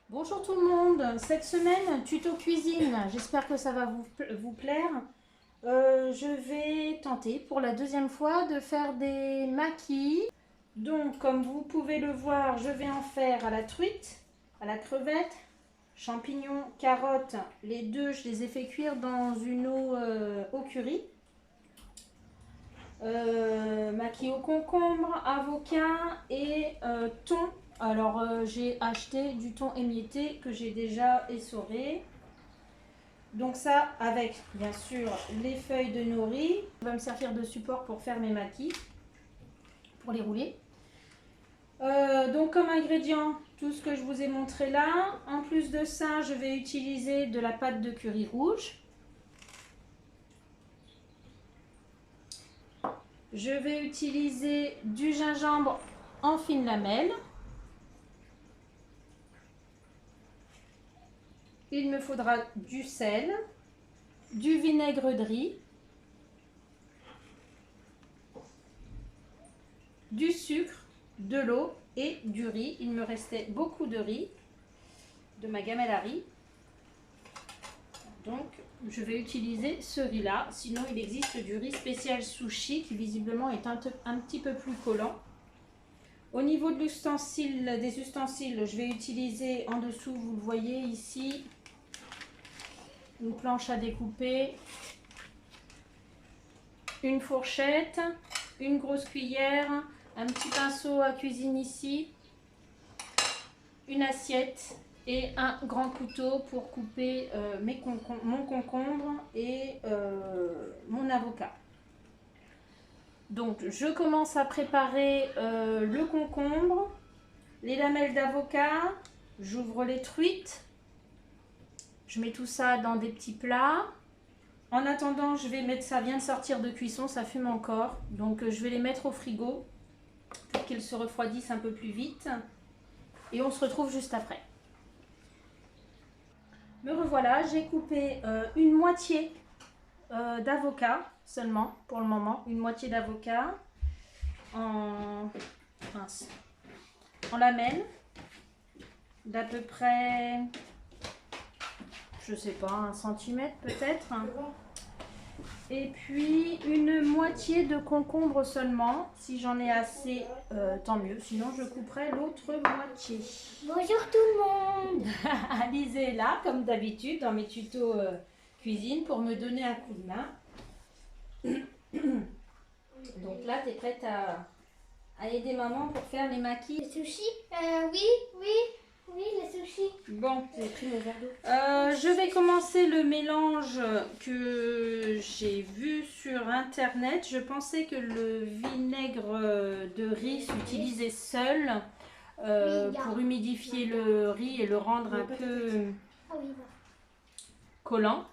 Bonjour tout le monde, cette semaine tuto cuisine, j'espère que ça va vous plaire. Je vais tenter pour la deuxième fois de faire des maquis. Donc comme vous pouvez le voir, je vais en faire à la truite, à la crevette, champignons, carottes. Les deux, je les ai fait cuire dans une eau au curry. Maquis au concombre, avocat et thon. Alors j'ai acheté du thon émietté que j'ai déjà essoré. Donc ça avec bien sûr les feuilles de nori. Ça va me servir de support pour faire mes maquis, pour les rouler. Donc comme ingrédient, tout ce que je vous ai montré là. En plus de ça, je vais utiliser de la pâte de curry rouge. Je vais utiliser du gingembre en fines lamelles. Il me faudra du sel, du vinaigre de riz, du sucre, de l'eau et du riz. Il me restait beaucoup de riz, de ma gamelle à riz. Donc je vais utiliser ce riz là. Sinon il existe du riz spécial sushi qui visiblement est un petit peu plus collant. Au niveau de l'ustensile, des ustensiles, je vais utiliser en dessous, vous le voyez ici, une planche à découper, une fourchette, une grosse cuillère, un petit pinceau à cuisine ici, une assiette et un grand couteau pour couper mon concombre et mon avocat. Donc je commence à préparer le concombre, les lamelles d'avocat, j'ouvre les truites, je mets tout ça dans des petits plats. En attendant, je vais mettre, ça vient de sortir de cuisson, ça fume encore, donc je vais les mettre au frigo pour qu'ils se refroidissent un peu plus vite. Et on se retrouve juste après. Me revoilà, j'ai coupé une moitié d'avocat seulement pour le moment, une moitié d'avocat en lamelles d'à peu près, je sais pas, 1 centimètre peut-être. Et puis une moitié de concombre seulement. Si j'en ai assez, tant mieux. Sinon, je couperai l'autre moitié. Bonjour tout le monde. Alizé est là, comme d'habitude, dans mes tutos cuisine pour me donner un coup de main. Donc là, tu es prête à aider maman pour faire les maquis. Les sushis Oui, les sushis. Bon, J'ai pris mon verre d'eau. je vais commencer le mélange que j'ai vu sur internet. Je pensais que le vinaigre de riz s'utilisait seul pour humidifier le riz et le rendre un peu collant.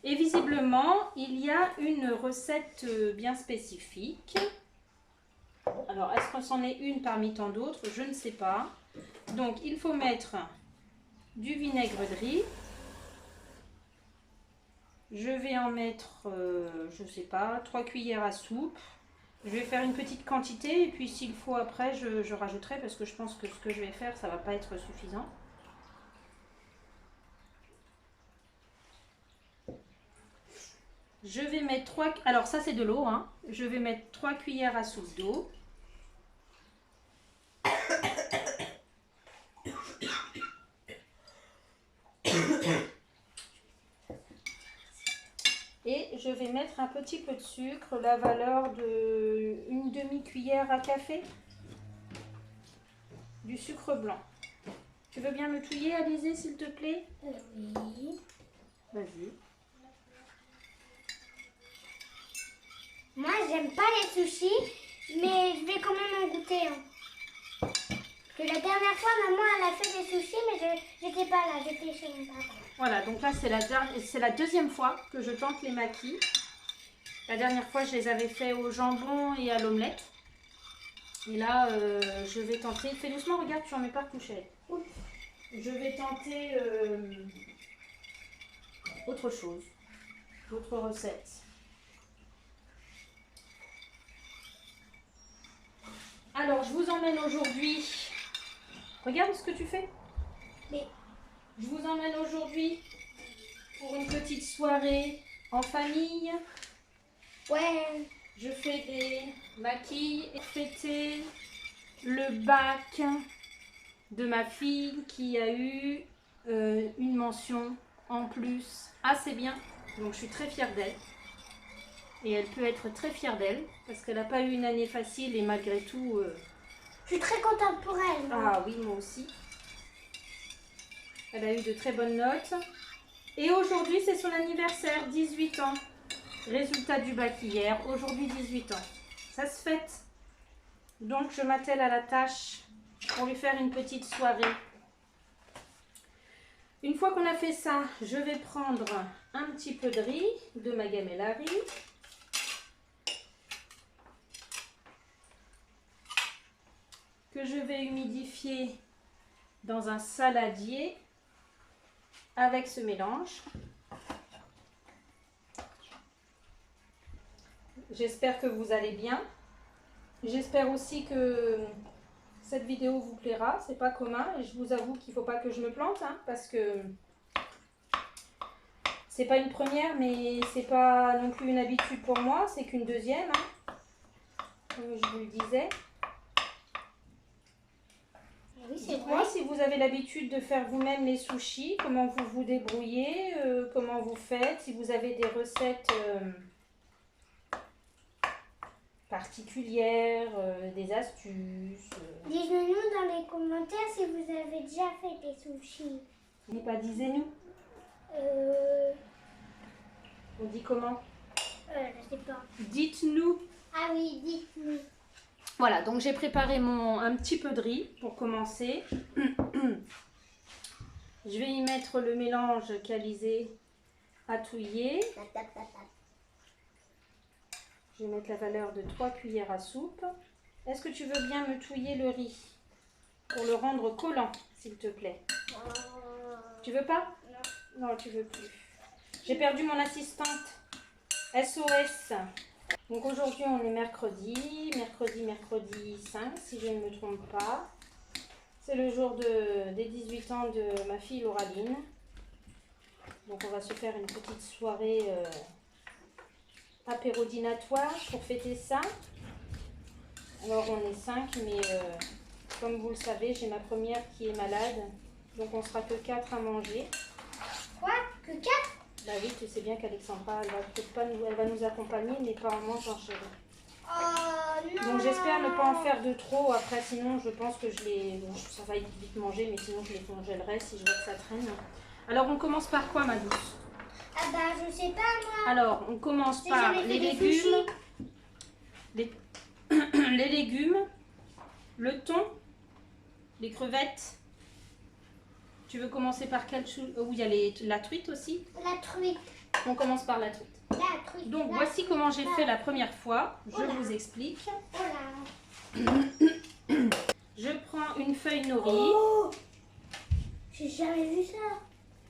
Et visiblement, il y a une recette bien spécifique. Alors, est-ce qu'on s'en est une parmi tant d'autres? Je ne sais pas. Donc, il faut mettre du vinaigre de riz. Je vais en mettre, je ne sais pas, 3 cuillères à soupe. Je vais faire une petite quantité et puis s'il faut après, je rajouterai parce que je pense que ce que je vais faire, ça ne va pas être suffisant. Je vais mettre 3, alors ça c'est de l'eau, hein. Je vais mettre 3 cuillères à soupe d'eau. Et je vais mettre un petit peu de sucre, la valeur de une demi-cuillère à café, du sucre blanc. Tu veux bien me touiller, Alizé, s'il te plaît? Oui. Vas-y. Moi, j'aime pas les sushis, mais je vais quand même en goûter. Que la dernière fois, maman, elle a fait des sushis, mais j'étais pas là, j'étais chez mon papa. Voilà, donc là, c'est la deuxième fois que je tente les maquis. La dernière fois, je les avais fait au jambon et à l'omelette. Et là, je vais tenter. Fais doucement, regarde, tu n'en mets pas couché. Je vais tenter autre chose, d'autres recettes. Alors, je vous emmène aujourd'hui. Regarde ce que tu fais. Mais emmène aujourd'hui pour une petite soirée en famille. Ouais. Je fais des maquilles et fêter le bac de ma fille qui a eu une mention en plus assez bien. Donc je suis très fière d'elle. Et elle peut être très fière d'elle parce qu'elle n'a pas eu une année facile et malgré tout... Je suis très contente pour elle. Moi. Ah oui, moi aussi. Elle a eu de très bonnes notes. Et aujourd'hui, c'est son anniversaire, 18 ans. Résultat du bac hier, aujourd'hui 18 ans. Ça se fête. Donc je m'attelle à la tâche pour lui faire une petite soirée. Une fois qu'on a fait ça, je vais prendre un petit peu de riz, de ma gamelle à riz. Que je vais humidifier dans un saladier avec ce mélange. J'espère que vous allez bien. J'espère aussi que cette vidéo vous plaira. C'est pas commun et je vous avoue qu'il ne faut pas que je me plante hein, parce que c'est pas une première mais c'est pas non plus une habitude pour moi. C'est qu'une deuxième, hein, comme je vous le disais. Oui, c'est Dites-moi vrai. si vous avez l'habitude de faire vous-même les sushis, comment vous vous débrouillez, comment vous faites, si vous avez des recettes particulières, des astuces. Dites-nous dans les commentaires si vous avez déjà fait des sushis. N'est pas disez-nous. On dit comment? Je sais pas. Dites-nous. Ah oui, dites-nous. Voilà, donc j'ai préparé un petit peu de riz pour commencer. Je vais y mettre le mélange qu'Alizé a touillé. Je vais mettre la valeur de 3 cuillères à soupe. Est-ce que tu veux bien me touiller le riz pour le rendre collant, s'il te plaît? Tu veux pas? Non. Non, tu veux plus. J'ai perdu mon assistante. SOS. Donc aujourd'hui on est mercredi 5 si je ne me trompe pas. C'est le jour des 18 ans de ma fille Lauraline. Donc on va se faire une petite soirée apérodinatoire pour fêter ça. Alors on est 5 mais comme vous le savez j'ai ma première qui est malade. Donc on sera que 4 à manger. Quoi? Que 4? Bah oui, tu sais bien qu'Alexandra, elle va nous accompagner, mais pas en mangeant chérie. Oh non. Donc j'espère ne pas en faire de trop. Après, sinon, je pense que bon, ça va vite manger, mais sinon je les congèlerai si je vois que ça traîne. Alors, on commence par quoi, ma douce? Ah bah, je sais pas moi. Alors, on commence par jamais fait les des légumes. sushis. Les légumes, le thon, les crevettes. Tu veux commencer par quelle chose? Oui, il y a la truite aussi. La truite. On commence par la truite. La truite. Donc la... voici comment j'ai fait la première fois. Je vous explique. Oh là. Je prends une feuille nori. Oh, j'ai jamais vu ça.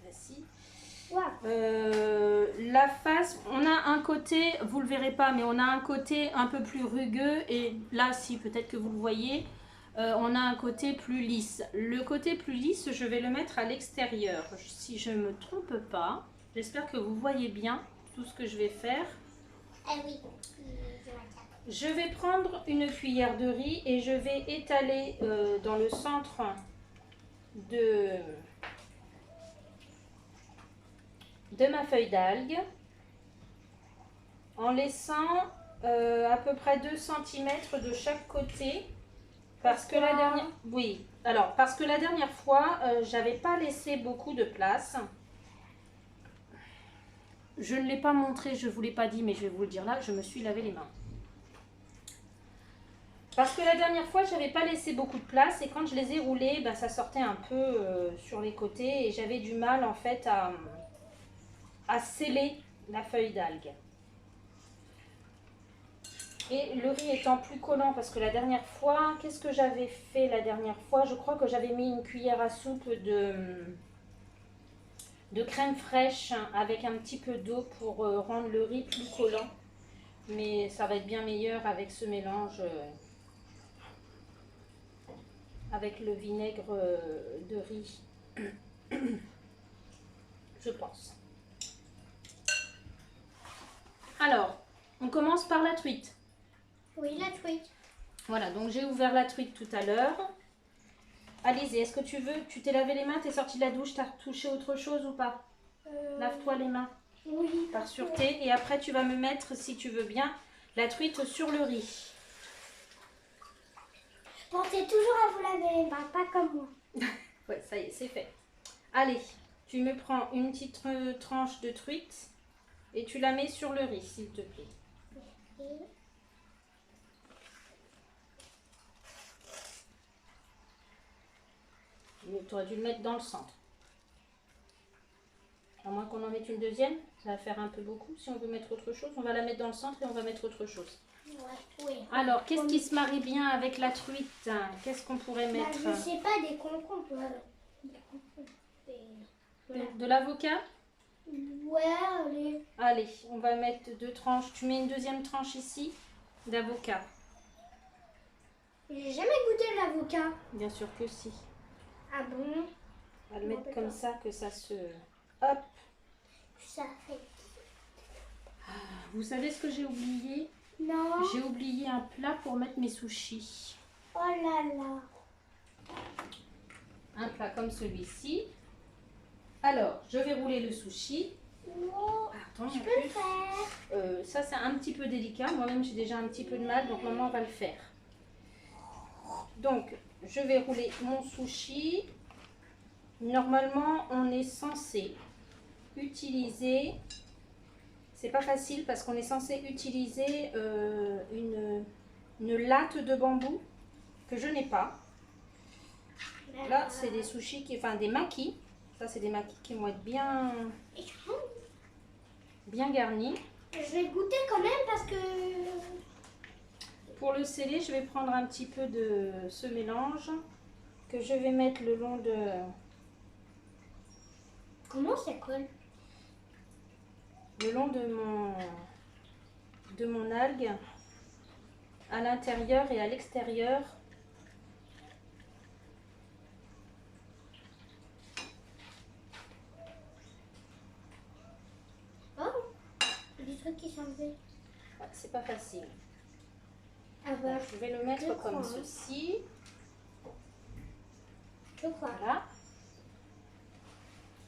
Voici. Wow. La face, on a un côté, vous le verrez pas, mais on a un côté un peu plus rugueux. Et là, si peut-être que vous le voyez, on a un côté plus lisse. Le côté plus lisse, je vais le mettre à l'extérieur. Si je ne me trompe pas, j'espère que vous voyez bien tout ce que je vais faire. Ah oui. Je vais prendre une cuillère de riz et je vais étaler dans le centre de ma feuille d'algue en laissant à peu près 2 cm de chaque côté parce que la dernière parce que la dernière fois j'avais pas laissé beaucoup de place. Je ne l'ai pas montré, je ne vous l'ai pas dit, mais je vais vous le dire là, je me suis lavé les mains. Parce que la dernière fois, je n'avais pas laissé beaucoup de place et quand je les ai roulés, ça sortait un peu sur les côtés et j'avais du mal en fait à sceller la feuille d'algue. Et le riz étant plus collant parce que la dernière fois, qu'est-ce que j'avais fait la dernière fois? Je crois que j'avais mis une cuillère à soupe de crème fraîche avec un petit peu d'eau pour rendre le riz plus collant. Mais ça va être bien meilleur avec ce mélange, avec le vinaigre de riz. je pense. Alors, on commence par la truite. Oui, la truite. Voilà, donc j'ai ouvert la truite tout à l'heure. Alizé, est-ce que tu t'es lavé les mains, t'es sortie de la douche, t'as touché autre chose ou pas? Lave-toi les mains. Oui. Par sûreté. Et après, tu vas me mettre, si tu veux bien, la truite sur le riz. Pensez toujours à vous laver les mains, pas comme moi. Ouais, ça y est, c'est fait. Allez, tu me prends une petite tranche de truite et tu la mets sur le riz, s'il te plaît. Tu aurais dû le mettre dans le centre. À moins qu'on en mette une deuxième, ça va faire un peu beaucoup. Si on veut mettre autre chose, on va la mettre dans le centre et on va mettre autre chose. Ouais, oui. Alors, qu'est-ce qui se marie bien avec la truite? Qu'est-ce qu'on pourrait mettre? Je sais pas, des concombres. De l'avocat? Ouais, allez. Allez, on va mettre 2 tranches. Tu mets une deuxième tranche ici d'avocat. J'ai jamais goûté l'avocat. Bien sûr que si. Ah bon? On va le mettre comme ça, que ça se... Hop. Ça fait. Vous savez ce que j'ai oublié? Non. J'ai oublié un plat pour mettre mes sushis. Oh là là. Un plat comme celui-ci. Alors, je vais rouler le sushi. Oh, Attends, je peux le faire. ça, c'est un petit peu délicat. Moi-même, j'ai déjà un petit peu de mal, donc maman va le faire. Donc, je vais rouler mon sushi. Normalement, on est censé utiliser... C'est pas facile parce qu'on est censé utiliser une latte de bambou que je n'ai pas. Là, c'est des sushis, enfin des makis. Ça, c'est des makis qui vont être bien garnis. Je vais goûter quand même parce que... Pour le sceller, je vais prendre un petit peu de ce mélange que je vais mettre le long de... Comment ça colle? Le long de mon algue, à l'intérieur et à l'extérieur. Oh, des trucs qui s'enlèvent. Ouais, c'est pas facile. Ah bah, Je vais le mettre comme crois. ceci. Je crois. Voilà.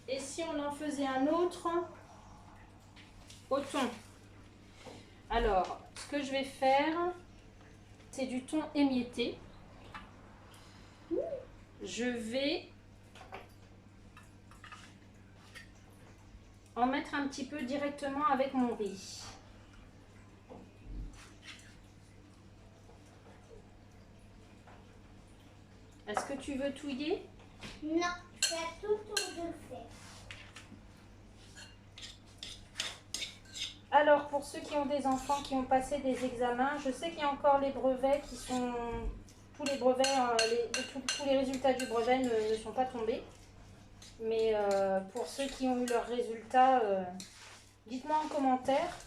Et si on en faisait un autre au thon? Alors, ce que je vais faire, c'est du thon émietté. Je vais en mettre un petit peu directement avec mon riz. Est-ce que tu veux touiller? Non, c'est à tout tour de le faire. Alors, pour ceux qui ont des enfants qui ont passé des examens, je sais qu'il y a encore les brevets qui sont... Tous les brevets, tous les résultats du brevet ne sont pas tombés. Mais pour ceux qui ont eu leurs résultats, dites-moi en commentaire.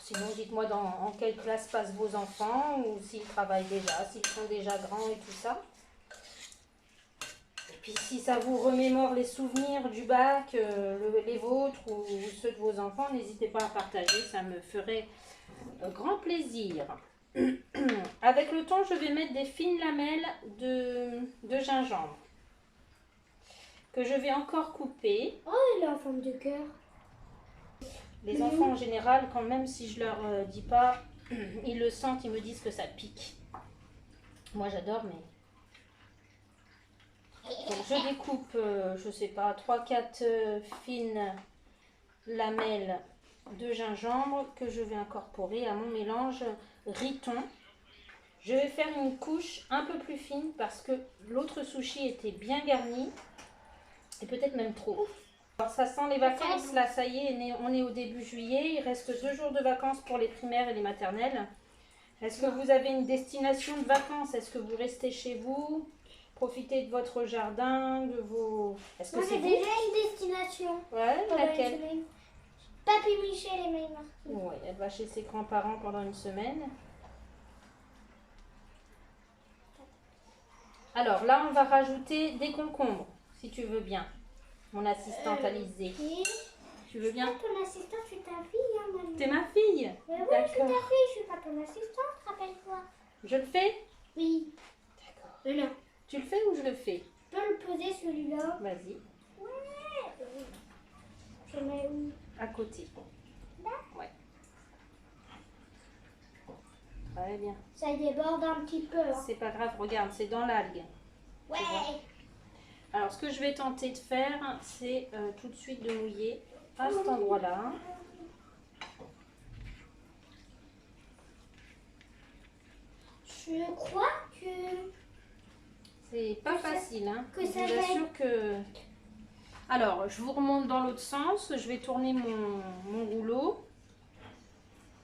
Sinon, dites-moi en quelle classe passent vos enfants, ou s'ils travaillent déjà, s'ils sont déjà grands et tout ça. Et puis si ça vous remémore les souvenirs du bac, les vôtres ou ceux de vos enfants, n'hésitez pas à partager, ça me ferait grand plaisir. Avec le thon, je vais mettre des fines lamelles de gingembre que je vais encore couper. Oh, il est en forme de cœur. Les enfants en général, quand même si je leur dis pas, ils le sentent, ils me disent que ça pique. Moi j'adore, mais... Donc je découpe, je sais pas, 3-4 fines lamelles de gingembre que je vais incorporer à mon mélange riz-thon. Je vais faire une couche un peu plus fine parce que l'autre sushi était bien garni et peut-être même trop. Alors ça sent les vacances, là ça y est, on est au début juillet, il reste 2 jours de vacances pour les primaires et les maternelles. Est-ce que vous avez une destination de vacances? Est-ce que vous restez chez vous? Profitez de votre jardin, de vos... Est-ce que Moi, c'est j'ai vous? déjà une destination. Ouais, Pendant laquelle? une semaine. Papy Michel et Maïma. Oui, elle va chez ses grands-parents pendant une semaine. Alors là, on va rajouter des concombres, si tu veux bien. mon assistante Alizée. Oui. Tu veux bien? Ton assistante, je suis ta fille, hein, maman. T'es ma fille? Oui, je suis ta fille, je suis pas ton assistante, rappelle-toi. Je le fais? Oui. D'accord. Non. Tu le fais ou je le fais? Je peux le poser celui-là? Vas-y. Ouais. Je mets où? À côté. Là? Ouais. Très bien. Ça déborde un petit peu. Hein. C'est pas grave, regarde, c'est dans l'algue. Ouais. Alors, ce que je vais tenter de faire, c'est tout de suite de mouiller à cet endroit-là. Je crois que... C'est pas facile, hein. que Je ça vous va assure que... Alors, je vous remonte dans l'autre sens. Je vais tourner mon rouleau.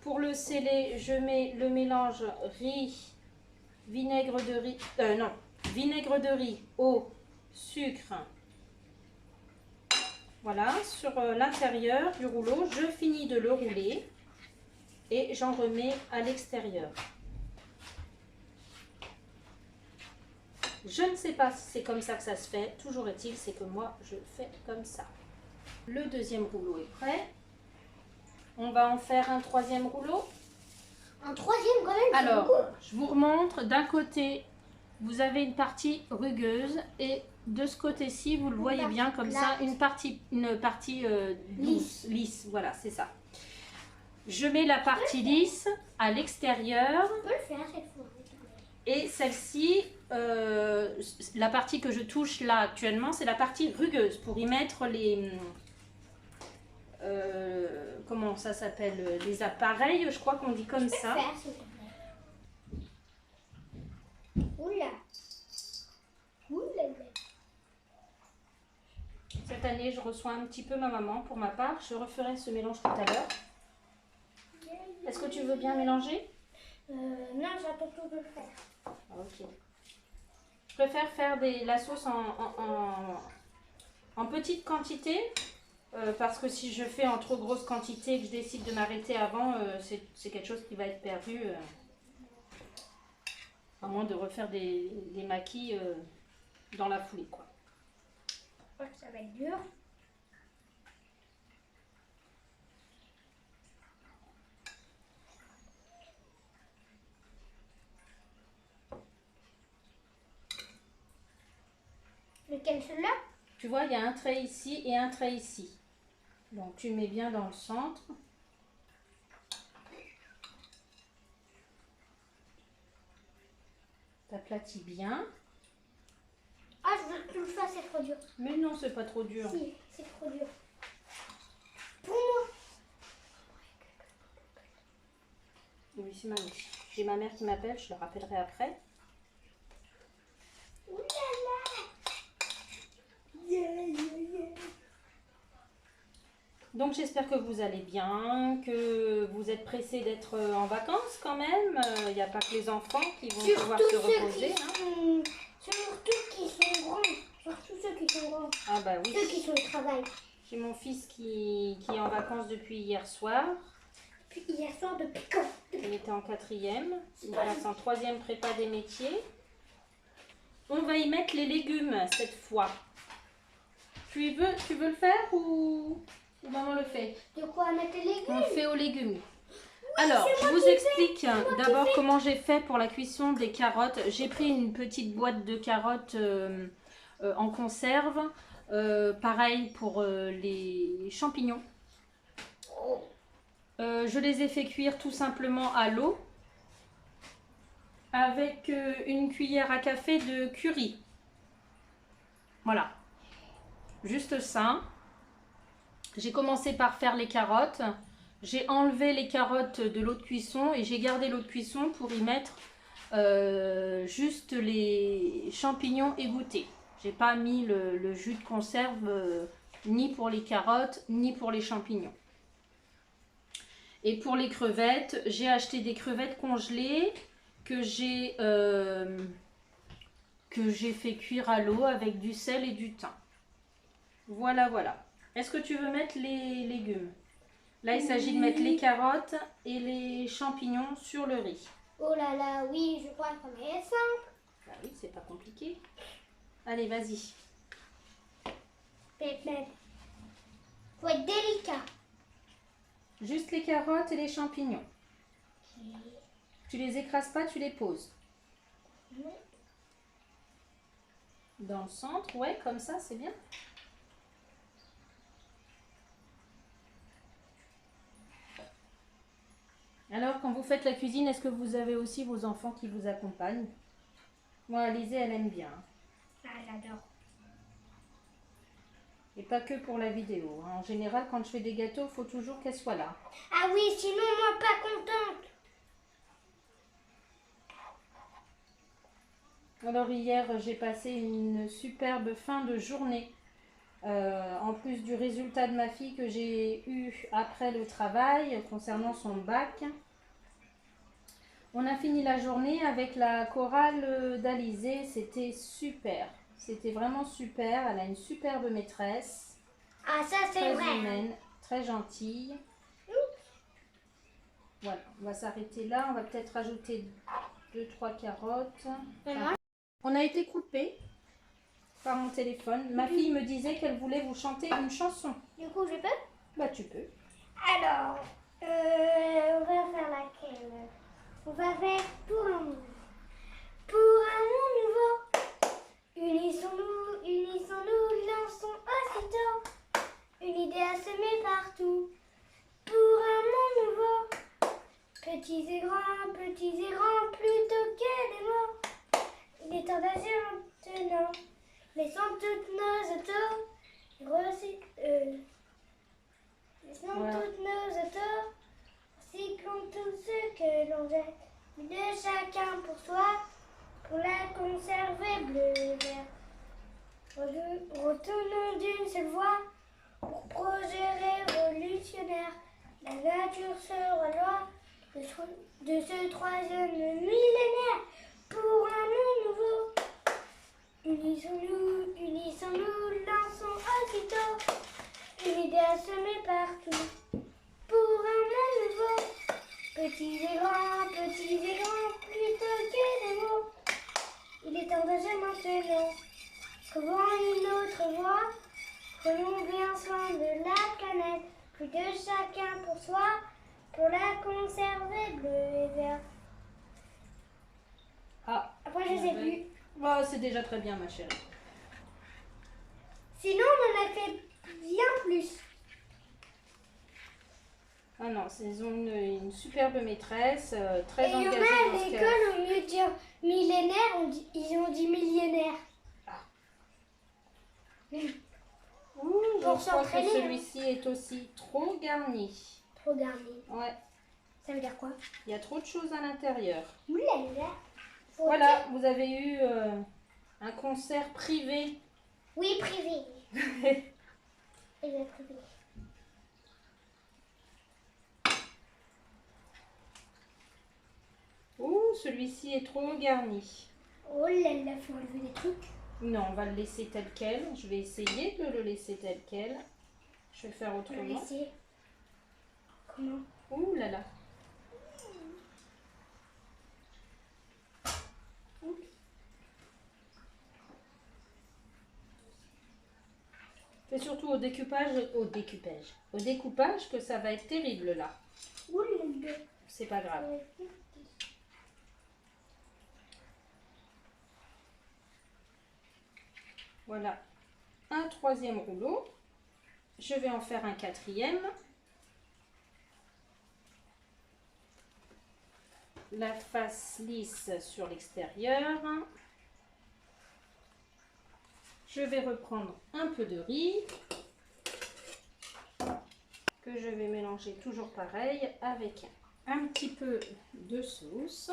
Pour le sceller, je mets le mélange riz, vinaigre de riz... non, vinaigre de riz, eau, sucre. Voilà, sur l'intérieur du rouleau, je finis de le rouler et j'en remets à l'extérieur. Je ne sais pas si c'est comme ça que ça se fait, toujours est-il, c'est que moi je fais comme ça. Le deuxième rouleau est prêt. On va en faire un troisième rouleau. Un troisième quand même. Alors, je vous remontre, d'un côté, vous avez une partie rugueuse et de ce côté-ci, vous le voyez bien comme ça, une partie douce, lisse, voilà, c'est ça. Je mets la partie lisse à l'extérieur. On peut le faire cette fois. Et celle-ci, la partie que je touche là actuellement, c'est la partie rugueuse pour y mettre les... comment ça s'appelle? Les appareils, je crois qu'on dit comme ça. Faire, s'il te plaît. Oula. Oula. Cette année, je reçois un petit peu ma maman pour ma part. Je referai ce mélange tout à l'heure. Est-ce que tu veux bien mélanger? Non, j'attends tout de le faire. Ok. Je préfère faire la sauce en petite quantité parce que si je fais en trop grosse quantité et que je décide de m'arrêter avant, c'est quelque chose qui va être perdu. À moins de refaire des maquis dans la foulée, quoi. Je crois que ça va être dur. Lequel, celui-là? Tu vois, il y a un trait ici et un trait ici. Donc tu mets bien dans le centre. T'aplatis bien. Ah, je veux que tu le fasses, c'est trop dur. Mais non, c'est pas trop dur. Si, c'est trop dur. Pour moi. Oui, c'est mamie. J'ai ma mère qui m'appelle, je le rappellerai après. Ouh là là. Yeah, yeah, yeah. Donc j'espère que vous allez bien, que vous êtes pressés d'être en vacances quand même. Il n'y a pas que les enfants qui vont pouvoir se reposer. Hein. Surtout qui sont grands. Surtout ceux qui sont grands. Ah bah oui. Ceux qui sont au travail. J'ai mon fils qui est en vacances depuis hier soir. Puis hier soir, depuis quand? Il était en 4e. Il passe en 3e prépa des métiers. On va y mettre les légumes cette fois. Tu veux le faire ou maman le fait? De quoi mettre les légumes? On le fait aux légumes. Alors, je vous explique d'abord comment j'ai fait pour la cuisson des carottes. J'ai pris une petite boîte de carottes en conserve. Pareil pour les champignons. Je les ai fait cuire tout simplement à l'eau avec une cuillère à café de curry. Voilà, juste ça. J'ai commencé par faire les carottes. J'ai enlevé les carottes de l'eau de cuisson et j'ai gardé l'eau de cuisson pour y mettre juste les champignons égouttés. J'ai pas mis le jus de conserve ni pour les carottes ni pour les champignons. Et pour les crevettes, j'ai acheté des crevettes congelées que j'ai fait cuire à l'eau avec du sel et du thym. Voilà, voilà. Est-ce que tu veux mettre les légumes? Là, il s'agit de mettre les carottes et les champignons sur le riz. Oh là là, oui, je crois qu'on est simple. Bah oui, c'est pas compliqué. Allez, vas-y. Et Même. Faut être délicat. Juste les carottes et les champignons. Tu les écrases pas, tu les poses. Dans le centre, ouais, comme ça, c'est bien. Alors, quand vous faites la cuisine, est-ce que vous avez aussi vos enfants qui vous accompagnent? Moi, Alizée, elle aime bien. Ah, j'adore. Et pas que pour la vidéo. En général, quand je fais des gâteaux, il faut toujours qu'elle soit là. Ah oui, sinon moi pas contente. Alors hier, j'ai passé une superbe fin de journée. En plus du résultat de ma fille que j'ai eu après le travail concernant son bac. On a fini la journée avec la chorale d'Alizée. C'était super. C'était vraiment super. Elle a une superbe maîtresse. Ah ça c'est Très vrai. humaine, très gentille. Voilà, on va s'arrêter là. On va peut-être rajouter 2-3 carottes. Maman, On a été coupé par mon téléphone. Ma fille me disait qu'elle voulait vous chanter une chanson. du coup je peux? Bah tu peux. Alors, on va faire laquelle? On va faire pour un monde. Pour un monde nouveau. Unissons-nous, lançons aussitôt une idée à semer partout. Pour un monde nouveau. Petits et grands, plutôt que des mots. Il est temps d'agir maintenant. Laissons toutes nos autos. Laissons Ouais. toutes nos autos. Recyclons tout ce que l'on jette. De chacun pour soi. Pour la conserver bleu et vert. Retournons d'une seule voix. Pour projet révolutionnaire. La nature sera loi de ce troisième millénaire. Pour un monde nouveau. Unissons-nous, lançons aussitôt une idée à semer partout. Pour un monde nouveau. Petits et grands, plutôt que des mots. Il est temps d'agir maintenant. Trouvons une autre voie. Prenons bien soin de la planète. Plus de chacun pour soi. Pour la conserver bleu et vert. Ah, Après, je sais plus. oh, c'est déjà très bien, ma chérie. Sinon, on en a fait bien plus. Ah non, ils ont une superbe maîtresse, très Et il y en engagée a à dans ce qu'elle l'école, au lieu de dire millénaire, ils ont dit millionnaire. Ouh, je Pour crois que s'entraîner, hein. celui-ci est aussi trop garni. Trop garni. Ouais, Ça veut dire quoi? il y a trop de choses à l'intérieur. Oulala. Faut Voilà, vous avez eu un concert privé. Oui, privé. Et bien privé. Ouh, celui-ci est trop garni. Oh là là, faut enlever des trucs. Non, on va le laisser tel quel. Je vais essayer de le laisser tel quel. Je vais faire On va autrement. laisser. Comment? Ouh là là. C'est surtout au découpage que ça va être terrible là. Ouh là là. C'est pas grave. Voilà un troisième rouleau. Je vais en faire un quatrième. La face lisse sur l'extérieur. Je vais reprendre un peu de riz que je vais mélanger toujours pareil avec un petit peu de sauce.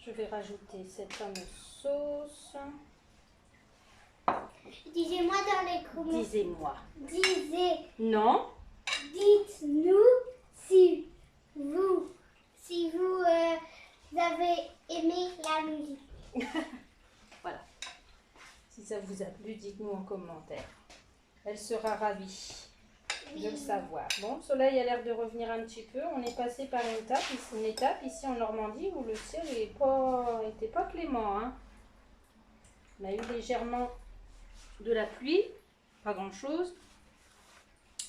Je vais rajouter cette fameuse sauce. Disez-moi dans les commentaires. Disez-moi. Non. Dites-nous si vous avez aimé la musique. Voilà. Si ça vous a plu, dites-nous en commentaire. Elle sera ravie. de le savoir. Bon, le soleil a l'air de revenir un petit peu. On est passé par une étape ici en Normandie où le ciel était pas clément. Hein. On a eu légèrement de la pluie, pas grand chose.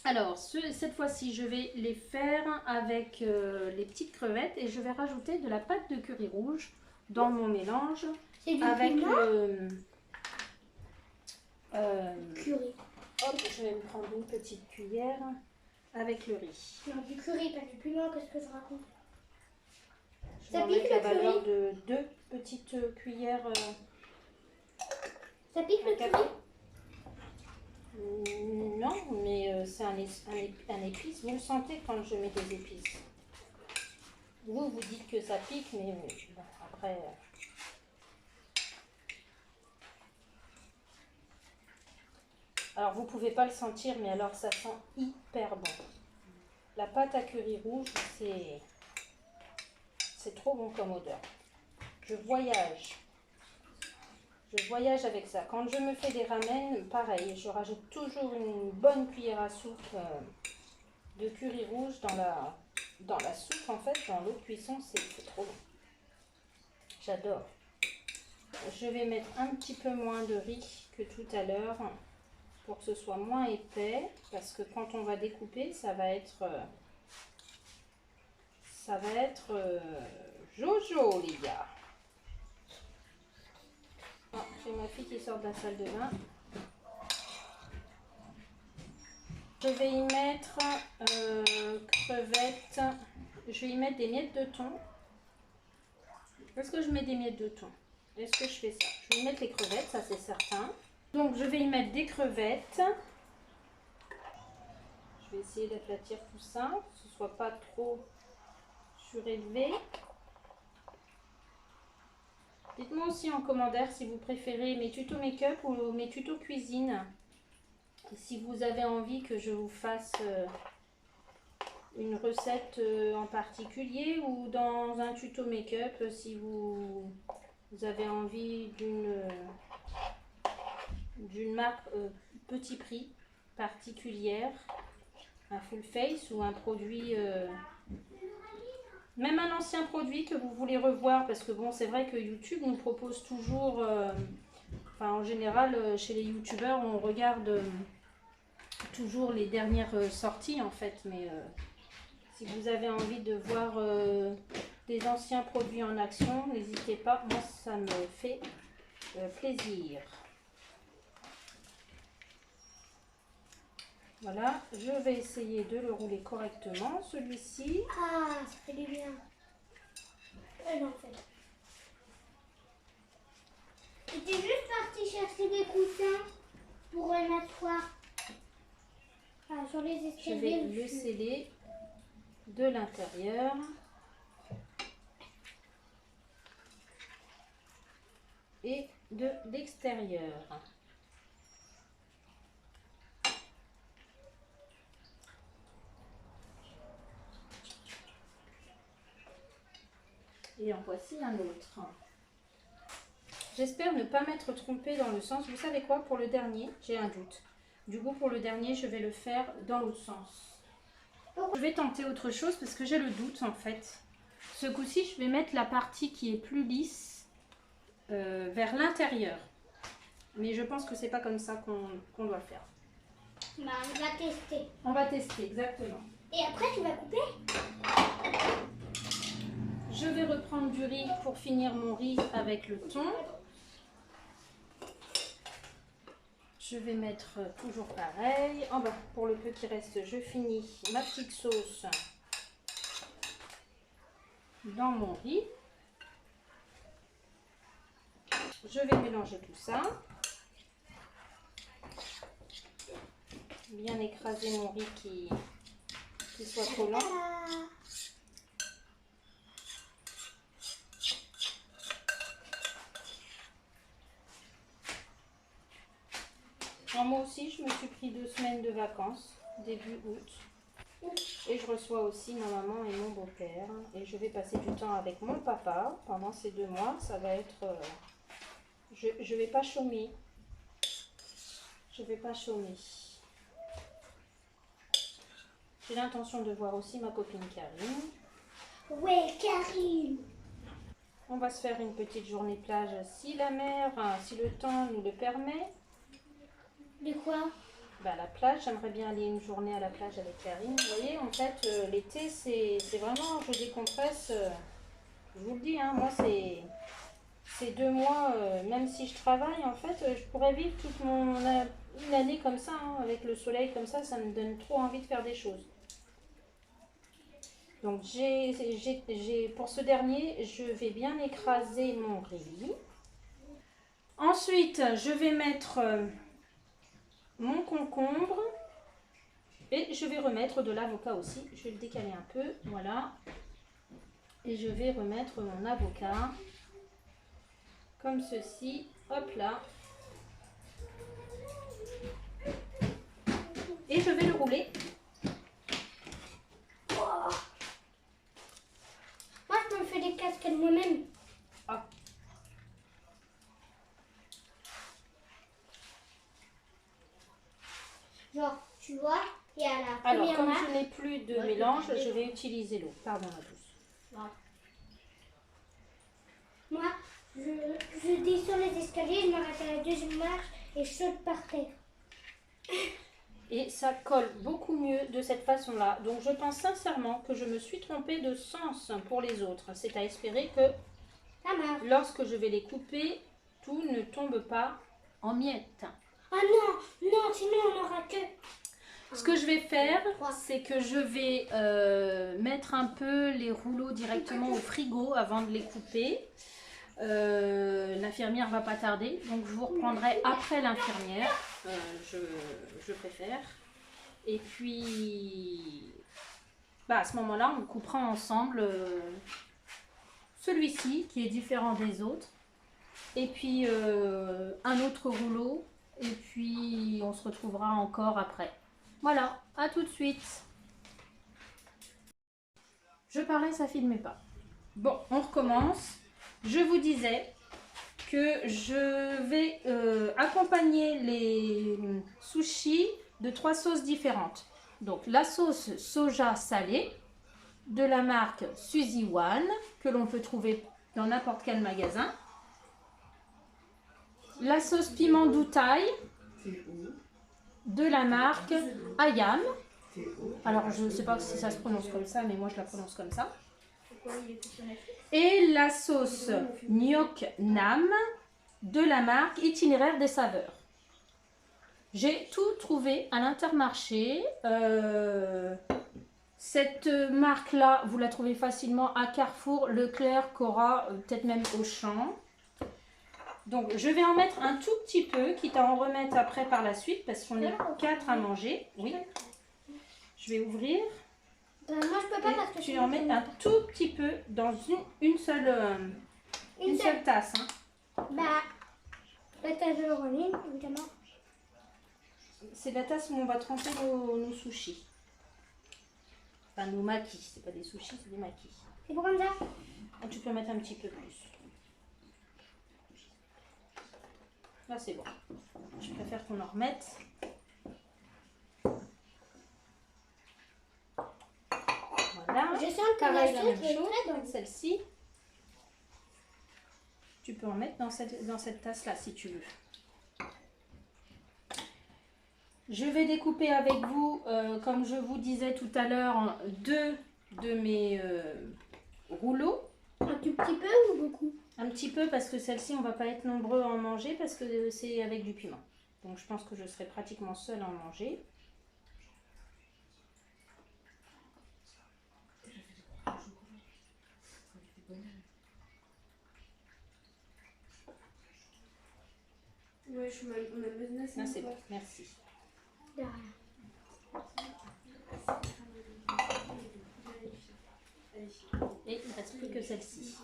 Alors, cette fois-ci, je vais les faire avec les petites crevettes et je vais rajouter de la pâte de curry rouge dans mon mélange avec le curry. Hop, je vais me prendre une petite cuillère avec le riz. Non, du curry, pas du piment, qu'est-ce que je raconte? Je vais en mettre la valeur de 2 petites cuillères. Ça pique le curry? Non, mais c'est un épice. Vous le sentez quand je mets des épices. Vous dites que ça pique, mais bon, après... Alors, vous pouvez pas le sentir, mais alors ça sent hyper bon. La pâte à curry rouge, c'est trop bon comme odeur. Je voyage avec ça. Quand je me fais des ramen, pareil, je rajoute toujours une bonne cuillère à soupe de curry rouge dans la soupe, en fait, dans l'eau de cuisson, c'est trop bon. J'adore. Je vais mettre un petit peu moins de riz que tout à l'heure pour que ce soit moins épais, parce que quand on va découper, ça va être Jojo, les gars. Ah, j'ai ma fille qui sort de la salle de bain. Je vais y mettre crevettes. Je vais y mettre des miettes de thon. Est-ce que je mets des miettes de thon? Est-ce que je fais ça? Je vais y mettre les crevettes, ça c'est certain. Donc je vais y mettre des crevettes. Je vais essayer d'aplatir tout ça, que ce ne soit pas trop surélevé. Dites-moi aussi en commentaire si vous préférez mes tutos make-up ou mes tutos cuisine. Si vous avez envie que je vous fasse une recette en particulier ou dans un tuto make-up, si vous avez envie d'une marque petit prix particulière, un full face ou un produit... même un ancien produit que vous voulez revoir, parce que bon, c'est vrai que YouTube nous propose toujours, enfin en général chez les youtubeurs on regarde toujours les dernières sorties en fait, mais si vous avez envie de voir des anciens produits en action, n'hésitez pas, moi ça me fait plaisir. Voilà, je vais essayer de le rouler correctement, celui-ci. Ah, ça fait du bien. Non, en fait. J'étais juste partie chercher des coussins pour m'asseoir. Ah, sur les escaliers. Je vais le sceller de l'intérieur. Et de l'extérieur. Et en voici un autre. J'espère ne pas m'être trompée dans le sens. Vous savez quoi, pour le dernier, j'ai un doute. Du coup, pour le dernier, je vais le faire dans l'autre sens. Je vais tenter autre chose parce que j'ai le doute en fait. Ce coup-ci, je vais mettre la partie qui est plus lisse vers l'intérieur. Mais je pense que c'est pas comme ça qu'on doit faire. Bah, on va tester. On va tester, exactement. Et après, tu vas couper? Je vais reprendre du riz pour finir mon riz avec le thon. Je vais mettre toujours pareil. En bas, pour le peu qui reste, je finis ma petite sauce dans mon riz. Je vais mélanger tout ça. Bien écraser mon riz qui soit collant. Alors moi aussi, je me suis pris 2 semaines de vacances, début août. Et je reçois aussi ma maman et mon beau-père. Et je vais passer du temps avec mon papa pendant ces 2 mois. Ça va être... je vais pas chômer. Je vais pas chômer. J'ai l'intention de voir aussi ma copine Karine. Ouais, Karine. On va se faire une petite journée plage si la mer, si le temps nous le permet. De quoi? Bah, à la plage, j'aimerais bien aller une journée à la plage avec Karine. Vous voyez, en fait, l'été, c'est vraiment, je décompresse. Je vous le dis, hein, moi, c'est 2 mois, même si je travaille, en fait, je pourrais vivre toute une année comme ça, hein, avec le soleil comme ça me donne trop envie de faire des choses. Donc, pour ce dernier, je vais bien écraser mon riz. Ensuite, je vais mettre mon concombre et je vais remettre de l'avocat aussi. Je vais le décaler un peu, voilà. Et je vais remettre mon avocat comme ceci, hop là. Et je vais le rouler. Moi, je me fais des casquettes moi-même. Ah. Genre, tu vois, il y a la Alors, première comme marque. je n'ai plus de mélange, je vais utiliser l'eau. Pardon, ma douce. Moi, je descends les escaliers, je m'arrête à la deuxième marche et je saute par terre. Et ça colle beaucoup mieux de cette façon-là. Donc, je pense sincèrement que je me suis trompée de sens pour les autres. C'est à espérer que Ça marche. lorsque je vais les couper, tout ne tombe pas en miettes. Ah non, non, sinon on n'aura que... Ce que je vais faire, c'est que je vais mettre un peu les rouleaux directement au frigo avant de les couper. L'infirmière va pas tarder, donc je vous reprendrai après l'infirmière, je préfère. Et puis, bah, à ce moment-là, on coupera ensemble celui-ci qui est différent des autres. Et puis un autre rouleau. Et puis on se retrouvera encore après. Voilà, à tout de suite. Je parlais, ça filmait pas. Bon, on recommence. Je vous disais que je vais accompagner les sushis de 3 sauces différentes. Donc la sauce soja salée de la marque Suzy One, que l'on peut trouver dans n'importe quel magasin. La sauce piment d'Outaï de la marque Ayam. Alors je ne sais pas si ça se prononce comme ça, mais moi je la prononce comme ça. Et la sauce Nyok Nam de la marque Itinéraire des saveurs. J'ai tout trouvé à l'Intermarché. Cette marque-là, vous la trouvez facilement à Carrefour, Leclerc, Cora, peut-être même Auchan. Donc, je vais en mettre un tout petit peu, quitte à en remettre après par la suite, parce qu'on est 4 à manger. Oui. Je vais ouvrir. Moi, je peux pas parce que tu en mets un tout petit peu dans une seule tasse. Hein. Bah, la tasse de Laureline, évidemment. C'est la tasse où on va tremper nos sushis. Enfin, nos makis. C'est pas des sushis, c'est des makis. C'est pour comme ça? Ah, tu peux mettre un petit peu plus. Là, c'est bon. Je préfère qu'on en remette. Voilà. Je sens que Pareil, la la même sauce est chose. très bonne. Celle-ci, tu peux en mettre dans cette tasse-là si tu veux. Je vais découper avec vous, comme je vous disais tout à l'heure, 2 de mes rouleaux. Un tout petit peu ou beaucoup? Un petit peu parce que celle-ci, on va pas être nombreux à en manger parce que c'est avec du piment. Donc je pense que je serai pratiquement seule à en manger. Ouais, on a besoin de ça. Ah, c'est bon, merci. De rien. Et il ne reste plus que celle-ci.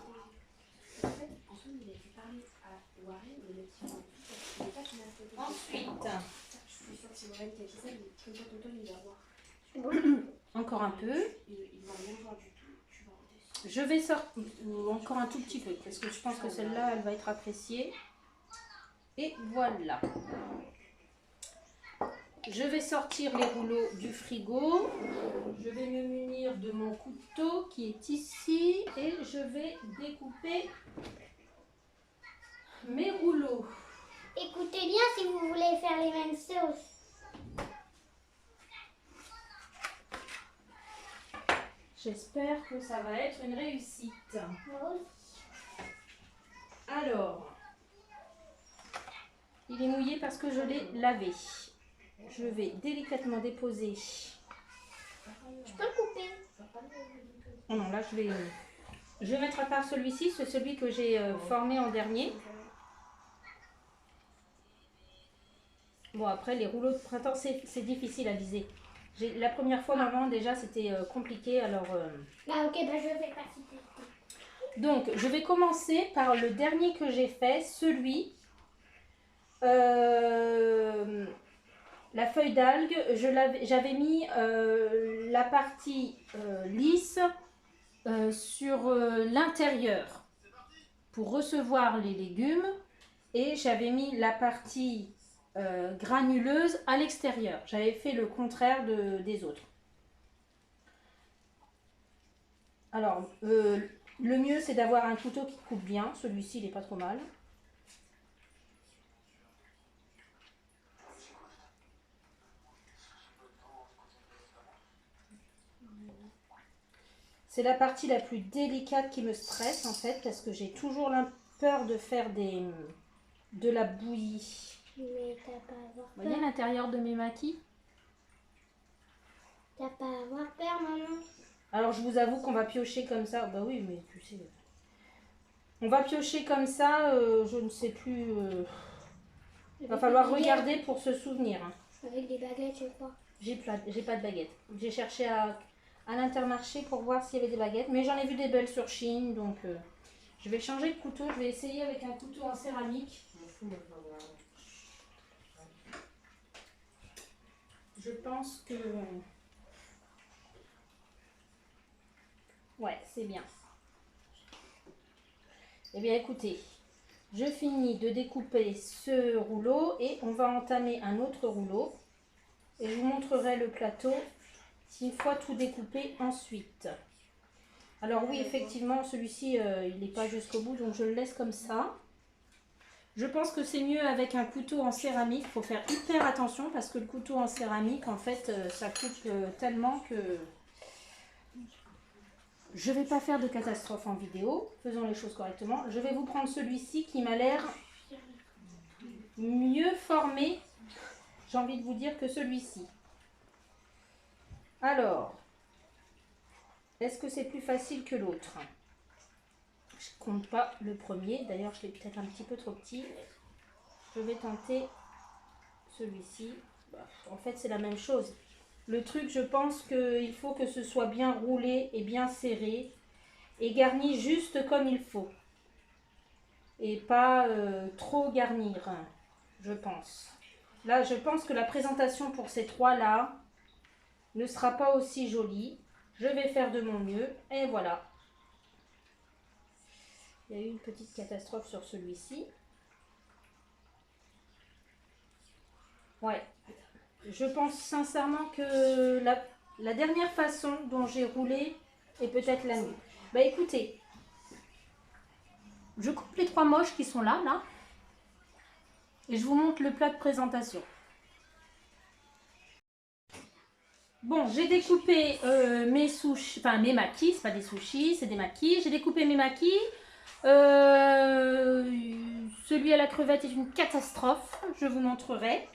Ensuite, encore un peu. Je vais sortir encore un tout petit peu parce que je pense que celle-là, elle va être appréciée. Et voilà. je vais sortir les rouleaux du frigo. Je vais me munir de mon couteau qui est ici et je vais découper mes rouleaux. Écoutez bien si vous voulez faire les mêmes sauces. J'espère que ça va être une réussite. Alors, il est mouillé parce que je l'ai lavé. Je vais délicatement déposer. Je peux le couper. Oh non, là je vais mettre à part celui-ci, c'est celui que j'ai formé en dernier. Bon, après les rouleaux de printemps, c'est difficile à viser. La première fois, maman, déjà c'était compliqué, alors... Ah ok, bah je vais pas citer. Donc, je vais commencer par le dernier que j'ai fait, celui... la feuille d'algue, j'avais mis la partie lisse sur l'intérieur pour recevoir les légumes et j'avais mis la partie granuleuse à l'extérieur. J'avais fait le contraire des autres. Alors, le mieux c'est d'avoir un couteau qui coupe bien. Celui-ci, il n'est pas trop mal. C'est la partie la plus délicate qui me stresse en fait parce que j'ai toujours peur de faire de la bouillie. Mais t'as pas à avoir Vous voyez peur. l'intérieur de mes maquis? T'as pas à avoir peur, maman. Alors je vous avoue qu'on va piocher comme ça. Bah oui, mais tu sais. On va piocher comme ça, je ne sais plus. Il va falloir regarder pour se souvenir. Hein. Avec des baguettes, je crois. J'ai pas de baguette. J'ai cherché à l'Intermarché pour voir s'il y avait des baguettes, mais j'en ai vu des belles sur Chine, donc je vais changer de couteau. Je vais essayer avec un couteau en céramique. Je pense que... Ouais, c'est bien. Eh bien, écoutez, je finis de découper ce rouleau et on va entamer un autre rouleau. Et je vous montrerai le plateau une fois tout découpé ensuite. Alors oui, effectivement, celui-ci, il n'est pas jusqu'au bout, donc je le laisse comme ça. Je pense que c'est mieux avec un couteau en céramique. Il faut faire hyper attention parce que le couteau en céramique, en fait, ça coupe tellement que... Je ne vais pas faire de catastrophe en vidéo. Faisons les choses correctement. Je vais vous prendre celui-ci qui m'a l'air mieux formé, j'ai envie de vous dire, que celui-ci. Alors, est-ce que c'est plus facile que l'autre? Je ne compte pas le premier. D'ailleurs, je l'ai peut-être un petit peu trop petit. Je vais tenter celui-ci. En fait, c'est la même chose. Le truc, je pense qu'il faut que ce soit bien roulé et bien serré et garni juste comme il faut. Et pas trop garnir, je pense. Là, je pense que la présentation pour ces trois-là ne sera pas aussi jolie. Je vais faire de mon mieux et voilà. Il y a eu une petite catastrophe sur celui-ci. Ouais. Je pense sincèrement que la dernière façon dont j'ai roulé est peut-être la mieux. Bah écoutez, je coupe les trois moches qui sont là, et je vous montre le plat de présentation. Bon, j'ai découpé mes sushis, enfin mes maquis, c'est pas des sushis, c'est des maquis. J'ai découpé mes maquis. Celui à la crevette est une catastrophe, je vous montrerai.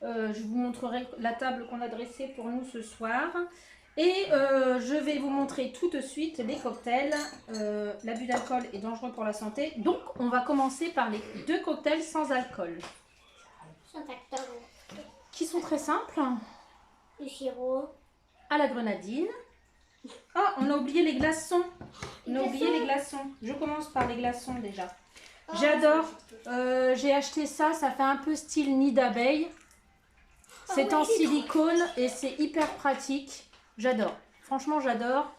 Je vous montrerai la table qu'on a dressée pour nous ce soir. Et je vais vous montrer tout de suite les cocktails. L'abus d'alcool est dangereux pour la santé. Donc, on va commencer par les deux cocktails sans alcool. Qui sont très simples. Le sirop. À la grenadine. Ah, on a oublié les glaçons. On a oublié les glaçons. Je commence par les glaçons déjà. J'adore. J'ai acheté ça. Ça fait un peu style nid d'abeille. C'est en silicone et c'est hyper pratique. J'adore. Franchement, j'adore.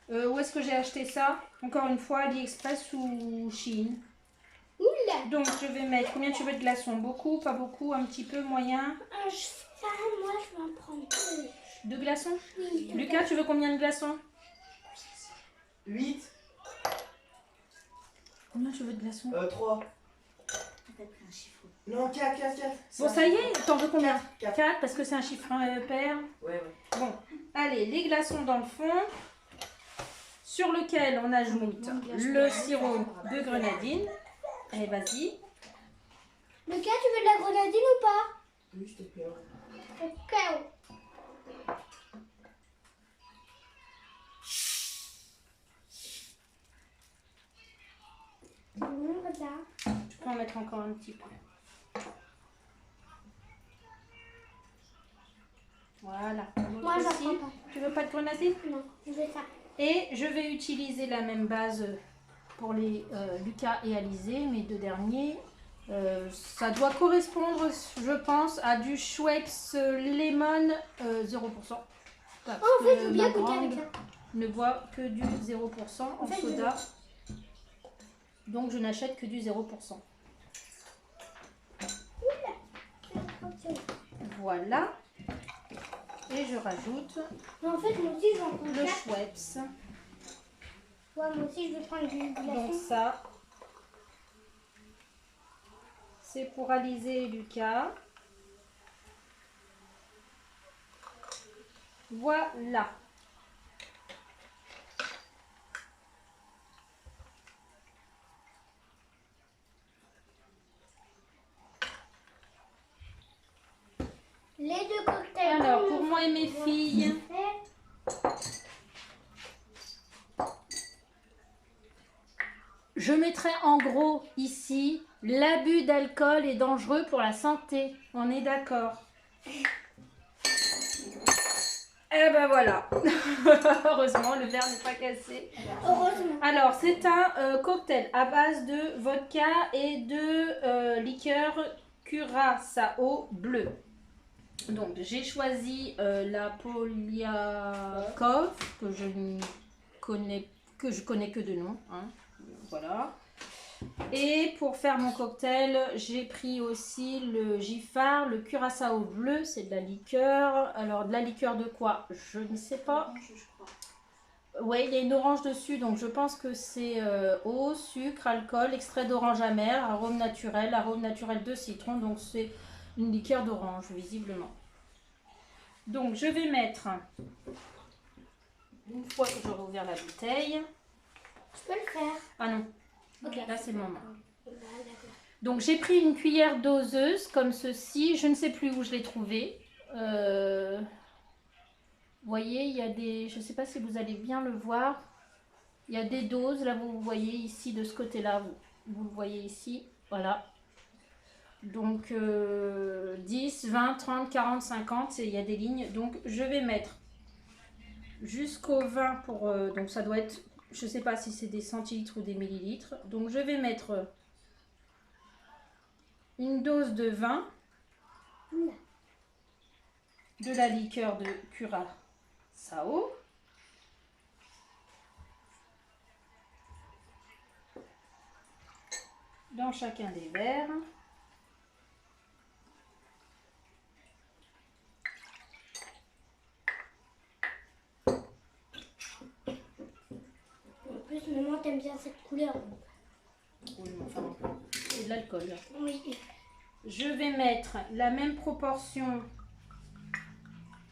Où est-ce que j'ai acheté ça? Encore une fois, AliExpress ou Shein. Ouh là Donc je vais mettre, combien tu veux de glaçons? Beaucoup, pas beaucoup, un petit peu, moyen? Ça, moi, je vais en prendre deux. De glaçons? Oui. Lucas, tu veux combien de glaçons? 8, Combien tu veux de glaçons? 3. Non, 4, 4, 4. Bon, ça y est, t'en veux combien? 4. 4 parce que c'est un chiffre pair. Ouais. Bon, allez, les glaçons dans le fond, sur lequel on ajoute le sirop de grenadine. Allez, vas-y. Lucas, tu veux de la grenadine ou pas? Oui, s'il te plaît. Ok. Tu peux en mettre encore un petit peu. Voilà. Moi, j'en Aussi. prends pas. Tu veux pas de grenadine? Non, je veux ça. Et je vais utiliser la même base pour les Lucas et Alizé, mes deux derniers. Ça doit correspondre, je pense, à du Schweppes Lemon 0%. Parce Oh, en fait, je que veux bien ma goûter avec grande ça. ne boit que du 0% en fait, soda. Donc je n'achète que du 0%. Voilà. Et je rajoute Mais en fait, moi aussi, je vais en prendre le 4. Schweppes. Ouais, moi aussi, je vais prendre du Donc glaçon. ça, c'est pour Alizé et Lucas. Voilà. Les deux cocktails. Alors, pour moi et mes filles, je mettrai en gros ici, l'abus d'alcool est dangereux pour la santé. On est d'accord? Eh ben voilà. Heureusement, le verre n'est pas cassé. Heureusement. Alors, c'est un cocktail à base de vodka et de liqueur curaçao bleu. Donc, j'ai choisi la Poliakov, que je connais que de nom. Hein. Voilà. Et pour faire mon cocktail, j'ai pris aussi le Giffard, le curaçao bleu, c'est de la liqueur. Alors, de la liqueur de quoi? Je ne sais pas. Ouais, il y a une orange dessus, donc je pense que c'est eau, sucre, alcool, extrait d'orange amer, arôme naturel de citron, donc c'est une liqueur d'orange, visiblement. Donc je vais mettre, une fois que j'aurai ouvert la bouteille, Je peux le faire. ah non, Ok. là c'est le moment. Bah, d'accord. Donc j'ai pris une cuillère doseuse comme ceci, je ne sais plus où je l'ai trouvée. Vous voyez, il y a des, je ne sais pas si vous allez bien le voir, il y a des doses, là vous voyez ici de ce côté-là, vous le voyez ici, voilà. Donc 10, 20, 30, 40, 50, il y a des lignes. Donc je vais mettre jusqu'au 20 pour, donc ça doit être, je ne sais pas si c'est des centilitres ou des millilitres. Donc je vais mettre une dose de 20 de la liqueur de curaçao. Dans chacun des verres. En plus, maman, t'aimes bien cette couleur. Oui, mais enfin, c'est de l'alcool. Oui. Je vais mettre la même proportion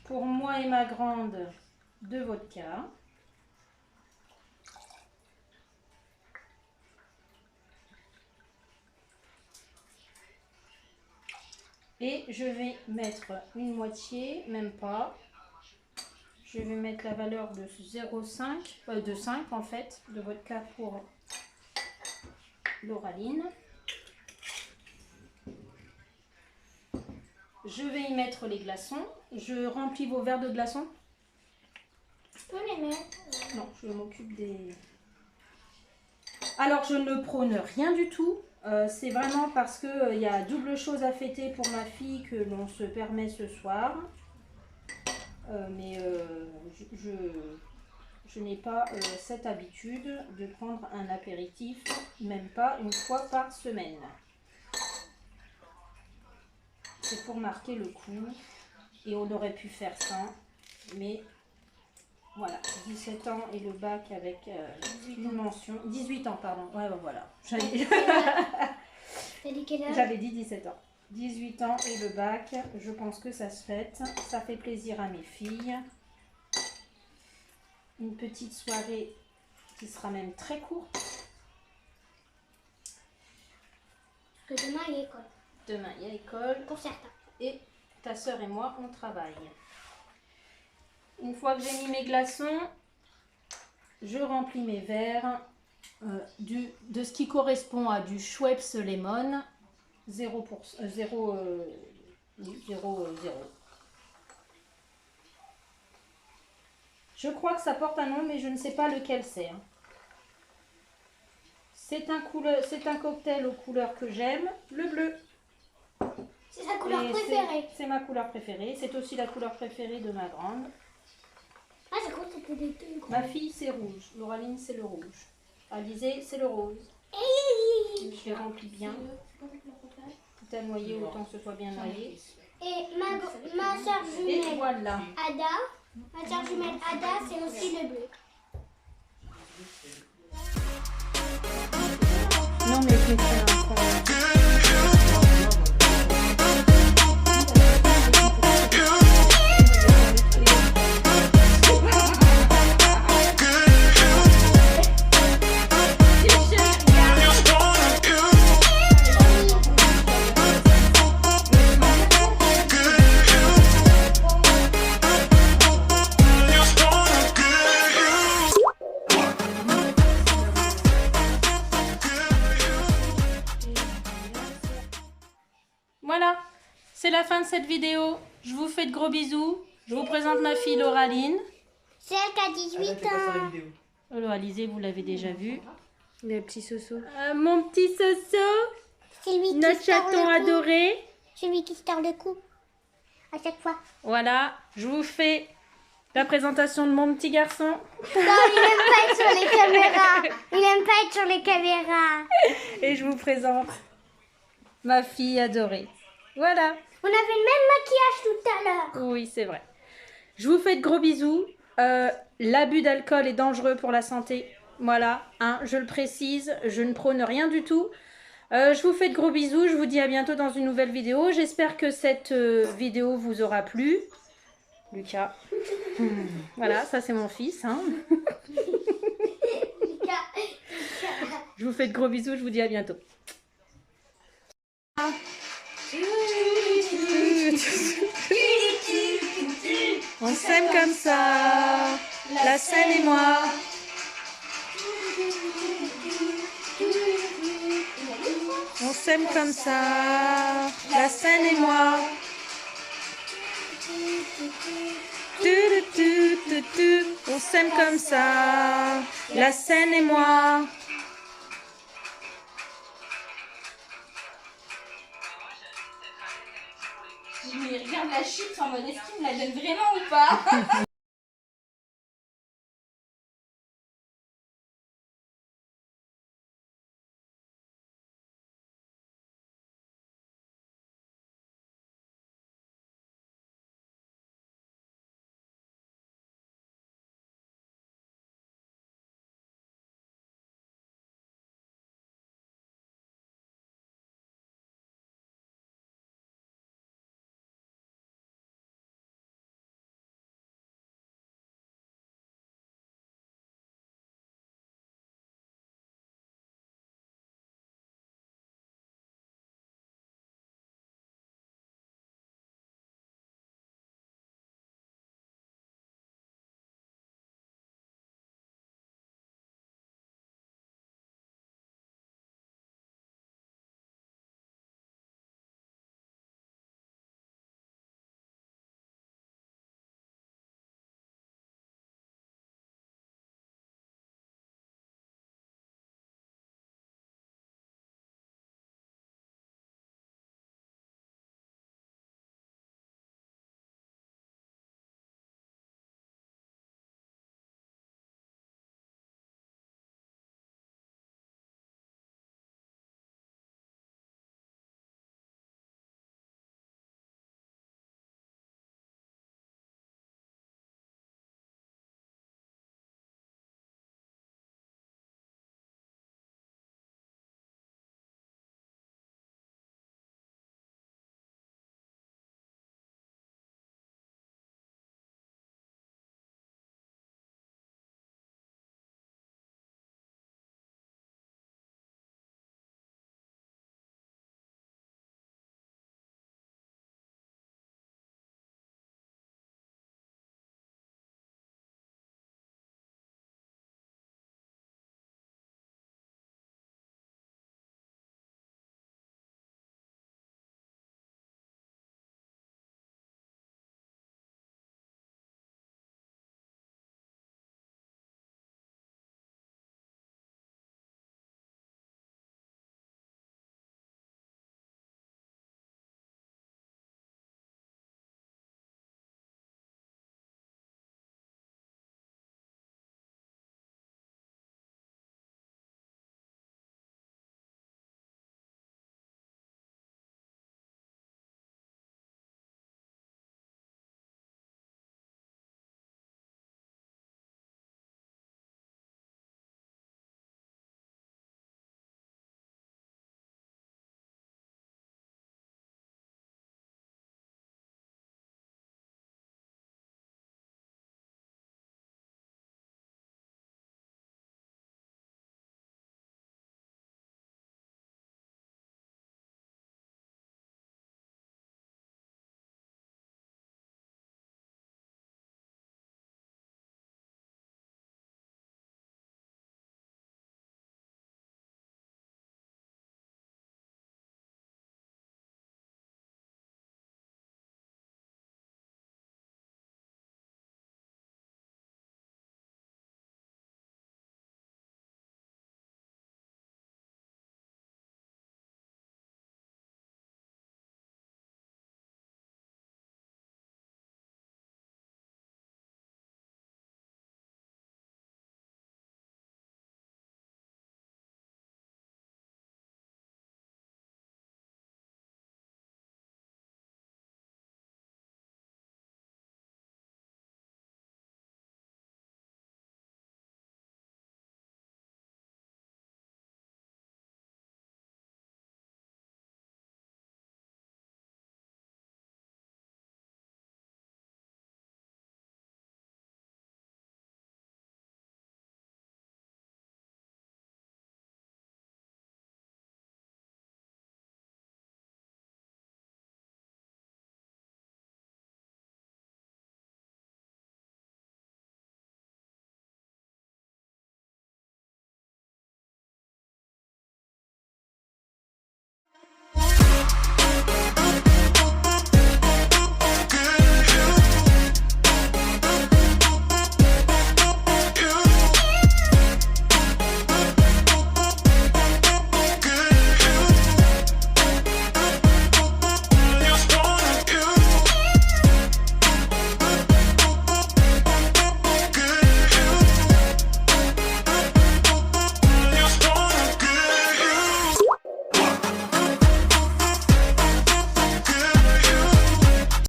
pour moi et ma grande de vodka. Et je vais mettre une moitié, même pas. Je vais mettre la valeur de 0,5, de 5 en fait, de vodka pour l'oraline. Je vais y mettre les glaçons. Je remplis vos verres de glaçons. Je peux les mettre. Non, je m'occupe des... Alors, je ne prône rien du tout. C'est vraiment parce qu'il y a double chose à fêter pour ma fille que l'on se permet ce soir. Mais je n'ai pas cette habitude de prendre un apéritif, même pas une fois par semaine. C'est pour marquer le coup. Et on aurait pu faire ça, mais voilà, 17 ans et le bac avec une mention. 18 ans, pardon. Ouais, voilà. T'as dit quel âge? J'avais dit 17 ans. 18 ans et le bac, je pense que ça se fête. Ça fait plaisir à mes filles. Une petite soirée qui sera même très courte. Parce que demain, il y a école. Demain, il y a école. Pour certains. Et ta soeur et moi, on travaille. Une fois que j'ai mis mes glaçons, je remplis mes verres de ce qui correspond à du Schweppes Lemon 0%, 0. Je crois que ça porte un nom, mais je ne sais pas lequel c'est. C'est un cocktail aux couleurs que j'aime, le bleu. C'est sa couleur Et préférée. c'est ma couleur préférée. C'est aussi la couleur préférée de ma grande. Ah, j'ai cru que c'était des deux. Ma fille, c'est rouge. Lauraline, c'est le rouge. Alizé, c'est le rose. Je les remplis bien. Tout à noyer autant que ce soit bien noyé. Et ma soeur Et jumelle voilà. Ada, ma soeur jumelle Ada, c'est aussi le bleu. Non, mais je vais faire un point. Voilà, c'est la fin de cette vidéo. Je vous fais de gros bisous. Je vous présente ma fille Lauraline. C'est elle qui a 18 ans. Alors Alizé, vous l'avez déjà vu. Le petit Soso. Mon petit Soso, C'est lui qui notre se tord chaton le cou. adoré. C'est lui qui se tord le cou. À chaque fois. Voilà, je vous fais la présentation de mon petit garçon. Non, il aime pas être sur les caméras. Il aime pas être sur les caméras. Et je vous présente ma fille adorée. Voilà. On avait le même maquillage tout à l'heure. Oui, c'est vrai. Je vous fais de gros bisous. L'abus d'alcool est dangereux pour la santé. Voilà, hein, je le précise, je ne prône rien du tout. Je vous fais de gros bisous. Je vous dis à bientôt dans une nouvelle vidéo. J'espère que cette vidéo vous aura plu. Lucas. Voilà, ça c'est mon fils. Hein. Je vous fais de gros bisous. Je vous dis à bientôt. On s'aime comme ça, la scène et moi. On s'aime comme ça, la scène et moi. On s'aime comme ça, la scène et moi. Mais regarde la chute en mode est-ce qu'il me la donne vraiment ou pas?